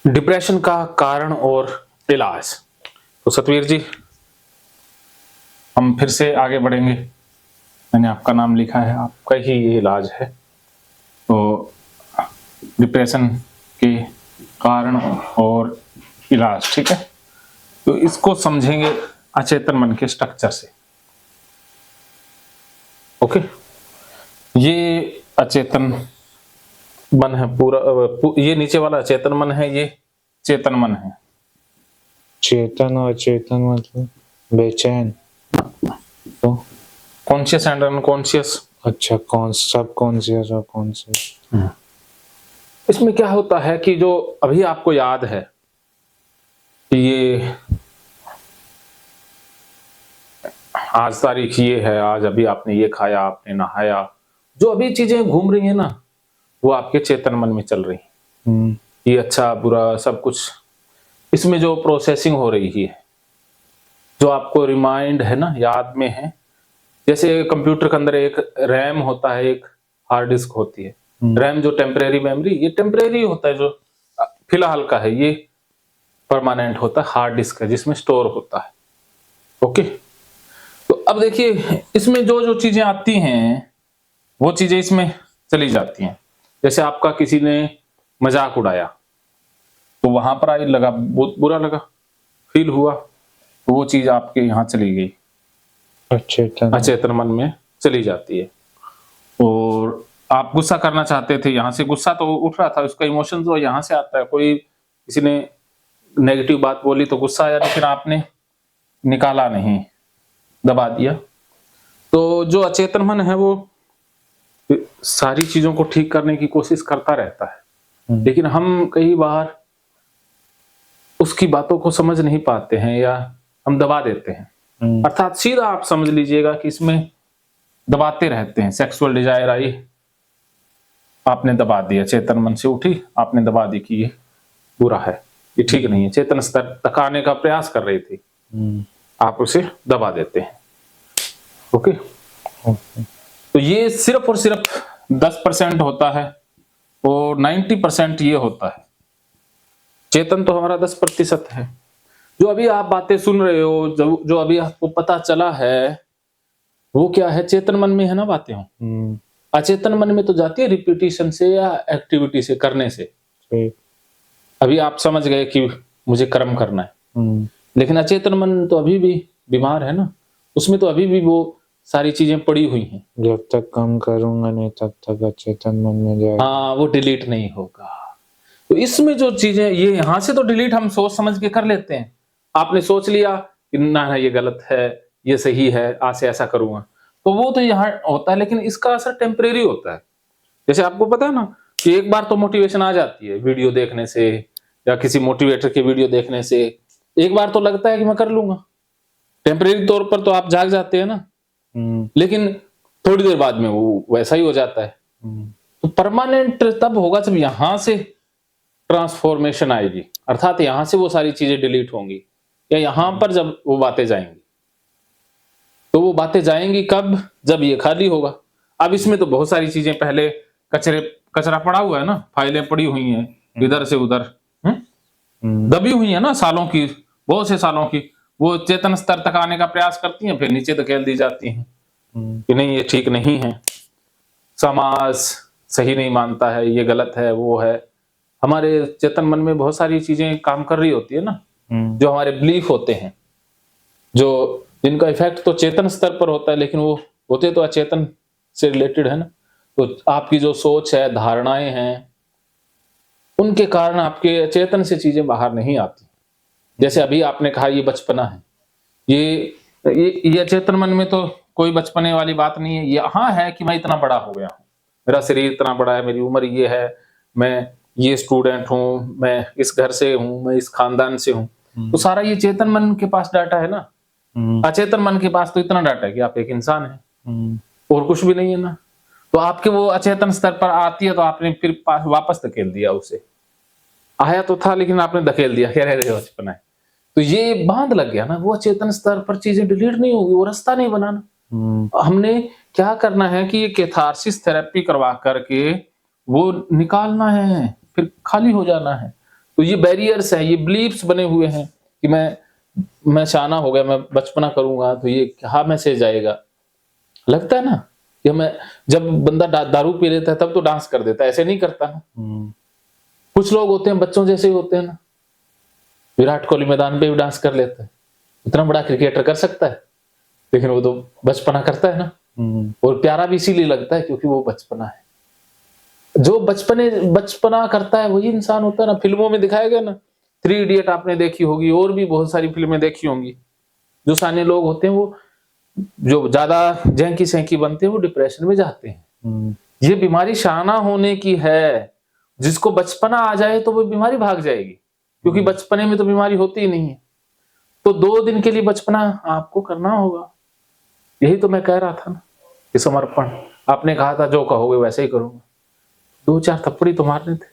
Depression का कारण और इलाज। तो सतवीर जी, हम फिर से आगे बढ़ेंगे। मैंने आपका नाम लिखा है, आपका ही ये इलाज है। तो डिप्रेशन के कारण और इलाज, ठीक है। तो इसको समझेंगे अचेतन मन के स्ट्रक्चर से। ओके, ये अचेतन मन है पूरा, ये नीचे वाला अचेतन मन है, ये चेतन मन है। चेतन और चेतन मतलब बेचैन, तो कॉन्शियस एंड अनकॉन्शियस। अच्छा, कौन सब कॉन्शियस और कॉन्शियस। इसमें क्या होता है कि जो अभी आपको याद है कि ये आज तारीख ये है, आज अभी आपने ये खाया, आपने नहाया, जो अभी चीजें घूम रही है ना, वो आपके चेतन मन में चल रही है। ये अच्छा बुरा सब कुछ, इसमें जो प्रोसेसिंग हो रही है, जो आपको रिमाइंड है ना, याद में है। जैसे कंप्यूटर के अंदर एक रैम होता है, एक हार्ड डिस्क होती है। रैम जो टेम्परेरी मेमोरी, ये टेम्परेरी होता है, जो फिलहाल का है। ये परमानेंट होता है, हार्ड डिस्क है जिसमें स्टोर होता है। ओके, तो अब देखिए इसमें जो जो चीजें आती हैं वो चीजें इसमें चली जाती हैं। जैसे आपका किसी ने मजाक उड़ाया तो वहां पर आई, लगा, बहुत बुरा लगा, फील हुआ, तो वो चीज आपके यहाँ चली गई, अचेतन मन में चली जाती है। और आप गुस्सा करना चाहते थे, यहाँ से गुस्सा तो उठ रहा था, उसका इमोशन तो यहाँ से आता है। कोई किसी ने नेगेटिव बात बोली तो गुस्सा आया, लेकिन आपने निकाला नहीं, दबा दिया। तो जो अचेतन मन है वो सारी चीजों को ठीक करने की कोशिश करता रहता है, लेकिन हम कई बार उसकी बातों को समझ नहीं पाते हैं या हम दबा देते हैं। अर्थात सीधा आप समझ लीजिएगा कि इसमें दबाते रहते हैं। सेक्सुअल डिजायर आई, आपने दबा दिया, चेतन मन से उठी, आपने दबा दी कि ये बुरा है, ये ठीक नहीं है। चेतन स्तर तक आने का प्रयास कर रही थी, आप उसे दबा देते हैं। ओके, तो ये सिर्फ और सिर्फ 10% होता है और 90% ये होता है। चेतन तो हमारा 10% है। जो अभी आप बातें सुन रहे हो, जो अभी आपको पता चला है, वो क्या है, चेतन मन में है ना बातें हो। अचेतन मन में तो जाती है रिपीटिशन से या एक्टिविटी से, करने से। अभी आप समझ गए कि मुझे कर्म करना है, लेकिन अचेतन मन तो अभी भी बीमार है ना, उसमें तो अभी भी वो सारी चीजें पड़ी हुई हैं। जब तक कम करूंगा नहीं तब तक अचेतन मन में जाएगा। हाँ, वो डिलीट नहीं होगा। तो इसमें जो चीजें, ये यहां से तो डिलीट हम सोच समझ के कर लेते हैं। आपने सोच लिया कि ना ये गलत है, ये सही है, आज से ऐसा करूंगा, तो वो तो यहाँ होता है, लेकिन इसका असर टेम्परेरी होता है। जैसे आपको पता है ना कि एक बार तो मोटिवेशन आ जाती है वीडियो देखने से या किसी मोटिवेटर के वीडियो देखने से, एक बार तो लगता है कि मैं कर लूंगा, टेम्परेरी तौर पर तो आप जाग जाते हैं ना, लेकिन थोड़ी देर बाद में वो वैसा ही हो जाता है। तो परमानेंट तब होगा जब यहां से ट्रांसफॉर्मेशन आएगी, अर्थात यहां से वो सारी चीजें डिलीट होंगी, या यहां पर जब वो बातें जाएंगी। तो वो बातें जाएंगी कब, जब ये खाली होगा। अब इसमें तो बहुत सारी चीजें पहले कचरा पड़ा हुआ है ना, फाइलें पड़ी हुई हैं इधर से उधर, दबी हुई है ना, सालों की, बहुत से सालों की। वो चेतन स्तर तक आने का प्रयास करती हैं, फिर नीचे धकेल दी जाती हैं कि नहीं ये ठीक नहीं है, समाज सही नहीं मानता है, ये गलत है, वो है। हमारे चेतन मन में बहुत सारी चीजें काम कर रही होती है ना, जो हमारे बिलीफ होते हैं, जो जिनका इफेक्ट तो चेतन स्तर पर होता है, लेकिन वो होते तो अचेतन से रिलेटेड है ना। तो आपकी जो सोच है, धारणाएं हैं, उनके कारण आपके अचेतन से चीजें बाहर नहीं आती। जैसे अभी आपने कहा ये बचपना है, ये अचेतन मन में तो कोई बचपने वाली बात नहीं है। यहाँ है कि मैं इतना बड़ा हो गया हूँ, मेरा शरीर इतना बड़ा है, मेरी उम्र ये है, मैं ये स्टूडेंट हूँ, मैं इस घर से हूँ, मैं इस खानदान से हूँ। तो सारा ये चेतन मन के पास डाटा है ना। अचेतन मन के पास तो इतना डाटा है कि आप एक इंसान हैं और कुछ भी नहीं है ना। तो आपके वो अचेतन स्तर पर आती है तो आपने फिर वापस धकेल दिया उसे। आया तो था लेकिन आपने धकेल दिया, कह रहे बचपना है। तो ये बांध लग गया ना, वो चेतन स्तर पर चीजें डिलीट नहीं होगी, वो रास्ता नहीं बनाना। हमने क्या करना है कि ये कैथारसिस थेरेपी करवा करके वो निकालना है, फिर खाली हो जाना है। तो ये बैरियर्स है, ये बिलीफ्स बने हुए हैं कि मैं शाना हो गया, मैं बचपना करूंगा तो ये क्या मैसेज आएगा। लगता है ना कि मैं जब बंदा दारू पी लेता है तब तो डांस कर देता है, ऐसे नहीं करता ना। कुछ लोग होते हैं बच्चों जैसे ही होते हैं ना, विराट कोहली मैदान पे भी डांस कर लेता है, इतना बड़ा क्रिकेटर कर सकता है, लेकिन वो तो बचपना करता है ना। और प्यारा भी इसीलिए लगता है क्योंकि वो बचपना है। जो बचपना करता है वही इंसान होता है ना। फिल्मों में दिखाया गया ना, 3 इडियट आपने देखी होगी, और भी बहुत सारी फिल्में देखी होंगी। जो सारे लोग होते हैं वो जो ज्यादा जैंकी सैंकी बनते हैं वो डिप्रेशन में जाते हैं। ये बीमारी शाना होने की है। जिसको बचपना आ जाए तो वो बीमारी भाग जाएगी, क्योंकि बचपने में तो बीमारी होती ही नहीं है। तो 2 दिन के लिए बचपना आपको करना होगा। यही तो मैं कह रहा था ना कि समर्पण। आपने कहा था जो कहोगे वैसे ही करूंगा। 2-4 थप्पड़ी तो मारने थे।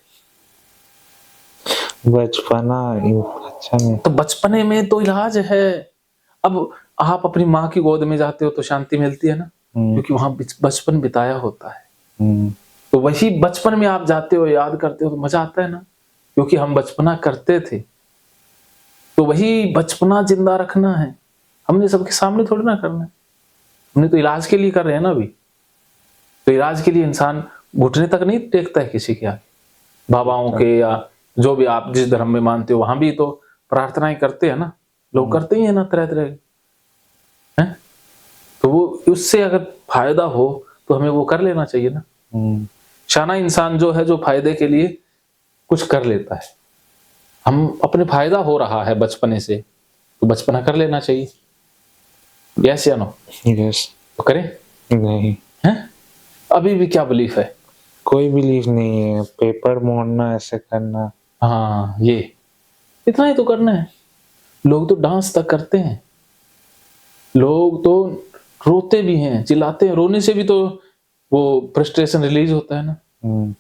बचपना अच्छा नहीं। तो बचपने में तो इलाज है। अब आप अपनी माँ की गोद में जाते हो तो शांति मिलती है ना, क्योंकि वहां बचपन बिताया होता है। तो वही बचपन में आप जाते हो, याद करते हो तो मजा आता है ना, क्योंकि हम बचपना करते थे। तो वही बचपना जिंदा रखना है। हमने सबके सामने थोड़ी ना करना है, हमने तो इलाज के लिए कर रहे हैं ना अभी। तो इलाज के लिए इंसान घुटने तक नहीं टेकता है किसी के आगे, बाबाओं के या जो भी आप जिस धर्म में मानते हो, वहां भी तो प्रार्थनाएं करते हैं ना, लोग करते ही है ना तरह तरह के हैं। तो वो उससे अगर फायदा हो तो हमें वो कर लेना चाहिए ना। शाना इंसान जो है, जो फायदे के लिए कुछ कर लेता है। हम अपने फायदा हो रहा है बचपने से, तो बचपना कर लेना चाहिए। यस या नो? यस। तो करें? नहीं हैं? अभी भी क्या बिलीफ है? कोई बिलीफ नहीं है। पेपर मोड़ना, ऐसे करना, हाँ, ये इतना ही तो करना है। लोग तो डांस तक करते हैं, लोग तो रोते भी हैं, चिल्लाते हैं। रोने से भी तो वो फ्रस्ट्रेशन रिलीज होता है ना।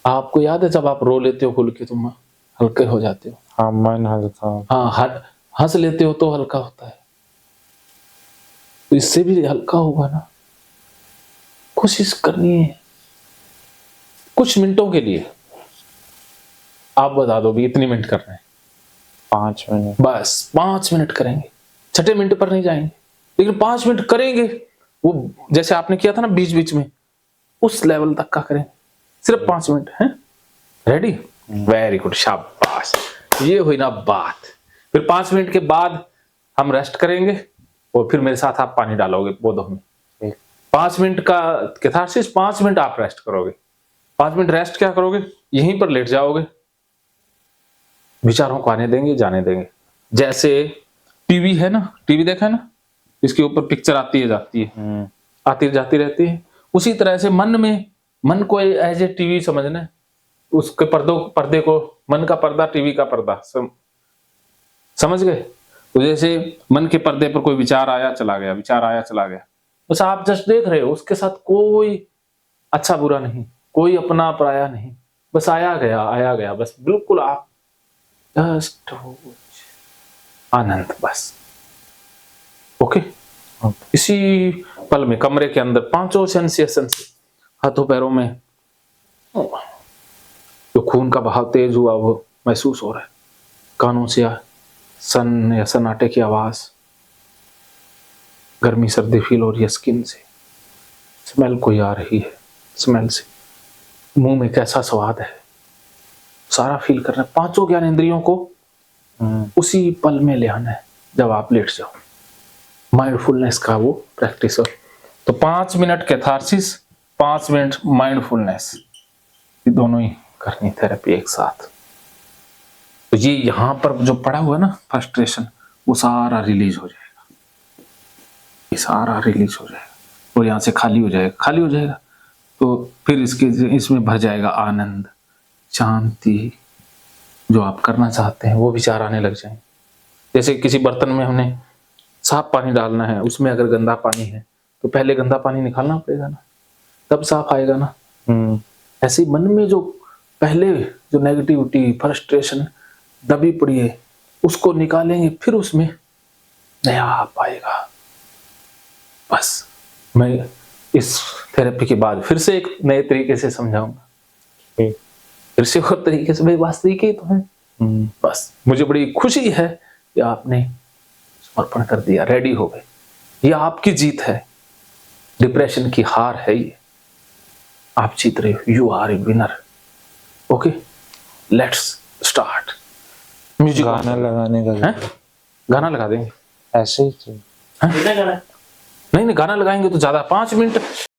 आपको याद है जब आप रो लेते हो खुल के, तुम हल्के हो जाते हो। हाँ, मन हल्का। हाँ, हंस लेते हो तो हल्का होता है। तो इससे भी हल्का होगा ना। कोशिश करनी है कुछ मिनटों के लिए। आप बता दो भी इतनी मिनट करना है। 5 मिनट, बस 5 मिनट करेंगे, 6ठे मिनट पर नहीं जाएंगे, लेकिन 5 मिनट करेंगे। वो जैसे आपने किया था ना बीच बीच में, उस लेवल तक का करें, सिर्फ 5 मिनट है। रेडी? वेरी गुड, शाबाश। ये हुई ना बात। फिर 5 मिनट के बाद हम रेस्ट करेंगे, और फिर मेरे साथ आप पानी डालोगे पौधों में। 5 मिनट का कैथारसिस, 5 मिनट आप रेस्ट करोगे। 5 मिनट रेस्ट क्या करोगे? यहीं पर लेट जाओगे, विचारों को आने देंगे, जाने देंगे। जैसे टीवी है ना, टीवी देखा है ना, इसके ऊपर पिक्चर आती है जाती है, आती जाती रहती है। उसी तरह से मन को एज ए टीवी समझना है। उसके पर्दे को, मन का पर्दा, टीवी का पर्दा, समझ गए? तो जैसे मन के पर्दे पर कोई विचार आया चला गया, विचार आया चला गया, बस आप जस्ट देख रहे हो। उसके साथ कोई अच्छा बुरा नहीं, कोई अपना पराया नहीं, बस आया गया, बस बिल्कुल आप जस्ट आनंद, बस। ओके? इसी पल में कमरे के अंदर 5 सेंसेशन से, हाथों पैरों में जो खून का बहाव तेज हुआ वो महसूस हो रहा है, कानों से सन या सन्नाटे की आवाज, गर्मी सर्दी फील हो रही है स्किन से, स्मेल कोई आ रही है, स्मेल से मुंह में कैसा स्वाद है, सारा फील करना है। 5 ज्ञान इंद्रियों को उसी पल में ले आना है जब आप लेट जाओ। माइंडफुलनेस का वो प्रैक्टिस हो। तो 5 मिनट कैथारसिस, 5 मिनट माइंडफुलनेस, ये दोनों ही करनी थेरेपी एक साथ। तो ये यहां पर जो पड़ा हुआ है ना फ्रस्ट्रेशन, वो सारा रिलीज हो जाएगा, ये सारा रिलीज हो जाएगा, और यहां से खाली हो जाएगा। तो फिर इसमें भर जाएगा आनंद, शांति। जो आप करना चाहते हैं वो विचार आने लग जाएंगे। जैसे किसी बर्तन में हमने साफ पानी डालना है, उसमें अगर गंदा पानी है तो पहले गंदा पानी निकालना पड़ेगा ना, तब साफ आएगा ना। ऐसे मन में जो पहले जो नेगेटिविटी, फ्रस्ट्रेशन दबी पड़ी है, उसको निकालेंगे, फिर उसमें नया आप आएगा। बस मैं इस थेरेपी के बाद फिर से एक नए तरीके से समझाऊंगा, फिर से और तरीके से। भाई वास्तविक ही तो है, बस मुझे बड़ी खुशी है कि आपने समर्पण कर दिया, रेडी हो गए। ये आपकी जीत है, डिप्रेशन की हार है ये। आप जीत रहे हो, you are a winner. Okay, let's start. Music गाना लगाने का है, गाना लगा देंगे ऐसे ही तो नहीं नहीं, गाना लगाएंगे तो ज्यादा 5 मिनट